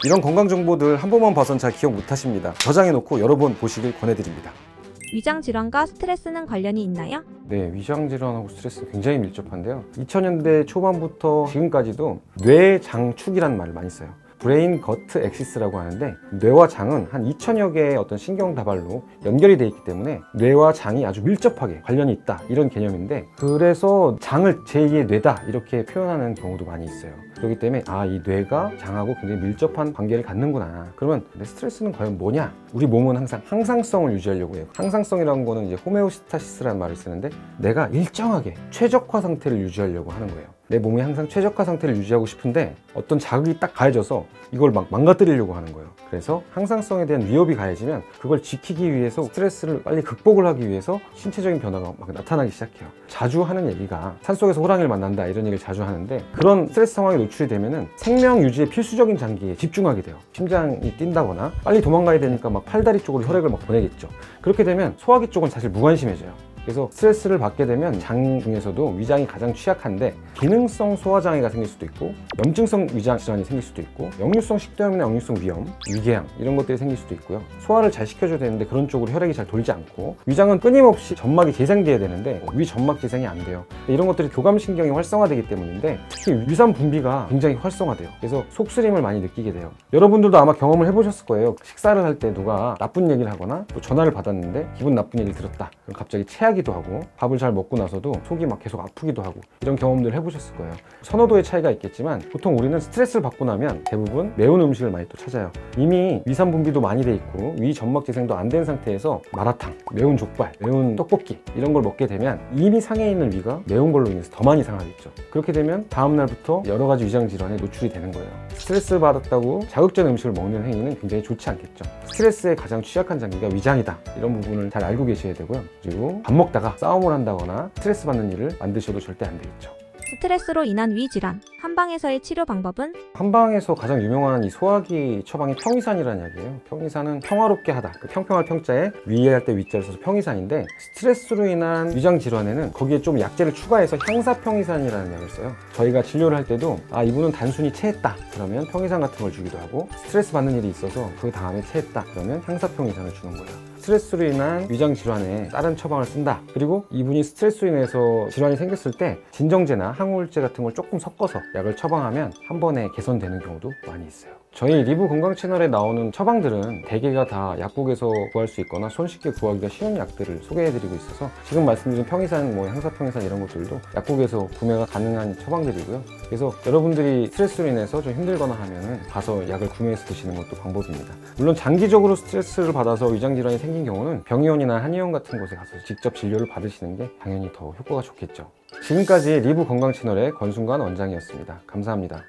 이런 건강 정보들 한 번만 봐선 잘 기억 못 하십니다. 저장해놓고 여러 번 보시길 권해드립니다. 위장 질환과 스트레스는 관련이 있나요? 네, 위장 질환하고 스트레스 굉장히 밀접한데요. 2000년대 초반부터 지금까지도 뇌장축이라는 말을 많이 써요. 브레인 거트 엑시스라고 하는데, 뇌와 장은 한 2000여 개의 어떤 신경 다발로 연결이 되어 있기 때문에 뇌와 장이 아주 밀접하게 관련이 있다, 이런 개념인데, 그래서 장을 제2의 뇌다 이렇게 표현하는 경우도 많이 있어요. 그렇기 때문에 이 뇌가 장하고 굉장히 밀접한 관계를 갖는구나. 그러면 스트레스는 과연 뭐냐? 우리 몸은 항상 항상성을 유지하려고 해요. 항상성이라는 거는 이제 호메오스타시스라는 말을 쓰는데, 내가 일정하게 최적화 상태를 유지하려고 하는 거예요. 내 몸이 항상 최적화 상태를 유지하고 싶은데 어떤 자극이 딱 가해져서 이걸 막 망가뜨리려고 하는 거예요. 그래서 항상성에 대한 위협이 가해지면 그걸 지키기 위해서, 스트레스를 빨리 극복을 하기 위해서 신체적인 변화가 막 나타나기 시작해요. 자주 하는 얘기가 산속에서 호랑이를 만난다, 이런 얘기를 자주 하는데, 그런 스트레스 상황에 노출이 되면은 생명 유지의 필수적인 장기에 집중하게 돼요. 심장이 뛴다거나 빨리 도망가야 되니까 막 팔다리 쪽으로 혈액을 막 보내겠죠. 그렇게 되면 소화기 쪽은 사실 무관심해져요. 그래서 스트레스를 받게 되면 장 중에서도 위장이 가장 취약한데, 기능성 소화장애가 생길 수도 있고, 염증성 위장 질환이 생길 수도 있고, 역류성 식도염이나 역류성 위염, 위궤양 이런 것들이 생길 수도 있고요. 소화를 잘 시켜줘야 되는데 그런 쪽으로 혈액이 잘 돌지 않고, 위장은 끊임없이 점막이 재생돼야 되는데 위 점막 재생이 안 돼요. 이런 것들이 교감신경이 활성화되기 때문인데, 특히 위산 분비가 굉장히 활성화돼요. 그래서 속쓰림을 많이 느끼게 돼요. 여러분들도 아마 경험을 해보셨을 거예요. 식사를 할 때 누가 나쁜 얘기를 하거나 또 전화를 받았는데 기분 나쁜 얘기를 들었다, 그럼 갑자기 체하기도 하고, 밥을 잘 먹고 나서도 속이 막 계속 아프기도 하고, 이런 경험들을 해보셨을 거예요. 선호도의 차이가 있겠지만 보통 우리는 스트레스를 받고 나면 대부분 매운 음식을 많이 또 찾아요. 이미 위산 분비도 많이 돼 있고 위 점막 재생도 안 된 상태에서 마라탕, 매운 족발, 매운 떡볶이 이런 걸 먹게 되면 이미 상해 있는 위가 매운 걸로 인해서 더 많이 상하겠죠. 그렇게 되면 다음 날부터 여러 가지 위장 질환에 노출이 되는 거예요. 스트레스 받았다고 자극적 음식을 먹는 행위는 굉장히 좋지 않겠죠. 스트레스에 가장 취약한 장기가 위장이다, 이런 부분을 잘 알고 계셔야 되고요. 그리고 밥 먹다가 싸움을 한다거나 스트레스 받는 일을 만드셔도 절대 안 되겠죠. 스트레스로 인한 위 질환, 한방에서의 치료 방법은? 한방에서 가장 유명한 이 소화기 처방이 평이산이라는 약이에요. 평이산은 평화롭게 하다, 그 평평할 평자에 위에 할 때 위자를 써서 평이산인데, 스트레스로 인한 위장 질환에는 거기에 좀 약재를 추가해서 향사평이산이라는 약을 써요. 저희가 진료를 할 때도 이분은 단순히 체했다 그러면 평이산 같은 걸 주기도 하고, 스트레스 받는 일이 있어서 그 다음에 체했다 그러면 향사평이산을 주는 거예요. 스트레스로 인한 위장 질환에 다른 처방을 쓴다. 그리고 이분이 스트레스로 인해서 질환이 생겼을 때 진정제나 항우울제 같은 걸 조금 섞어서 약을 처방하면 한 번에 개선되는 경우도 많이 있어요. 저희 리브 건강 채널에 나오는 처방들은 대개가 다 약국에서 구할 수 있거나 손쉽게 구하기가 쉬운 약들을 소개해드리고 있어서, 지금 말씀드린 평이산, 향사평이산 이런 것들도 약국에서 구매가 가능한 처방들이고요. 그래서 여러분들이 스트레스로 인해서 좀 힘들거나 하면은 가서 약을 구매해서 드시는 것도 방법입니다. 물론 장기적으로 스트레스를 받아서 위장 질환이 생긴 경우는 병의원이나 한의원 같은 곳에 가서 직접 진료를 받으시는 게 당연히 더 효과가 좋겠죠. 지금까지 리브 건강 채널의 권순관 원장이었습니다. 감사합니다.